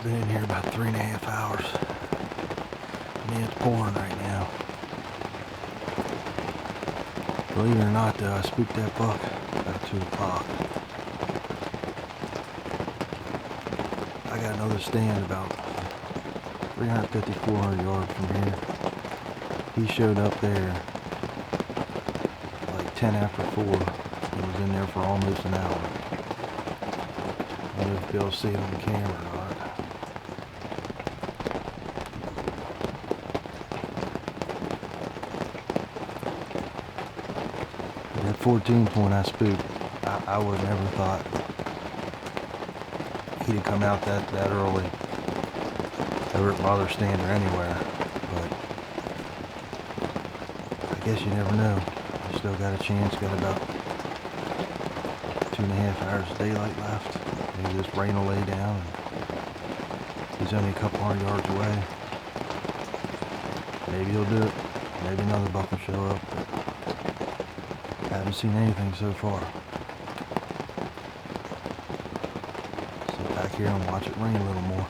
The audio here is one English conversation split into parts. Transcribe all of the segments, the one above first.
been in here about 3.5 hours. Man, it's pouring right now. Believe it or not, though, I spooked that buck about 2 o'clock. I got another stand about 350, 400 yards from here. He showed up there like 10 after 4 and was in there for almost an hour. I don't know if Bill's see it on camera or not. That 14 point I spooked, I would have never thought he'd have come out that early over at Mother Stand or anywhere, but I guess you never know. You still got a chance, got about 2.5 hours of daylight left. Maybe this rain will lay down and he's only a couple hundred yards away. Maybe he'll do it. Maybe another buck will show up, but I haven't seen anything so far. Sit back here and watch it rain a little more.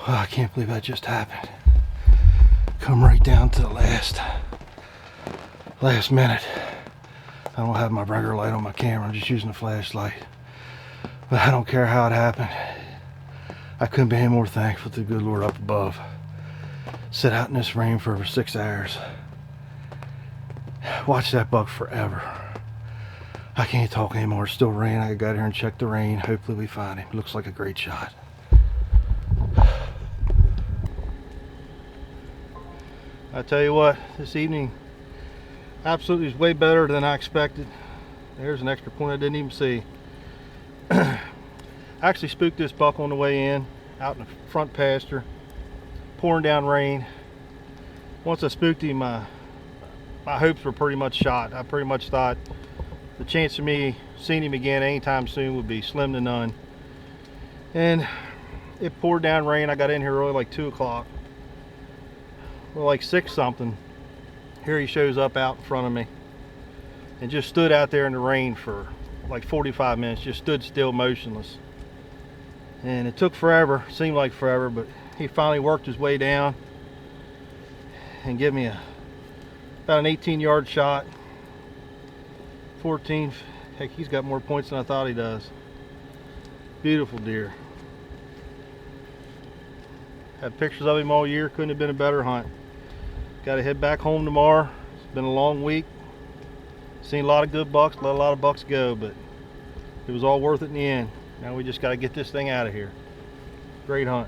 Oh, I can't believe that just happened. Come right down to the last minute. I don't have my regular light on my camera. I'm just using a flashlight. But I don't care how it happened. I couldn't be any more thankful to the good Lord up above. Sit out in this rain for over 6 hours. Watch that buck forever. I can't talk anymore. It's still raining. I got here and check the rain. Hopefully we find him. Looks like a great shot. I tell you what, this evening absolutely is way better than I expected. There's an extra point I didn't even see. I actually spooked this buck on the way in, out in the front pasture, pouring down rain. Once I spooked him, my hopes were pretty much shot. I pretty much thought the chance of me seeing him again anytime soon would be slim to none. And it poured down rain. I got in here early, like 2 o'clock. Well, like 6 something, here he shows up out in front of me and just stood out there in the rain for like 45 minutes, just stood still, motionless. And it took forever, seemed like forever, but he finally worked his way down and gave me about an 18-yard shot. 14, heck, he's got more points than I thought he does. Beautiful deer. Had pictures of him all year, couldn't have been a better hunt. Got to head back home tomorrow. It's been a long week. Seen a lot of good bucks, let a lot of bucks go, but it was all worth it in the end. Now we just got to get this thing out of here. Great hunt.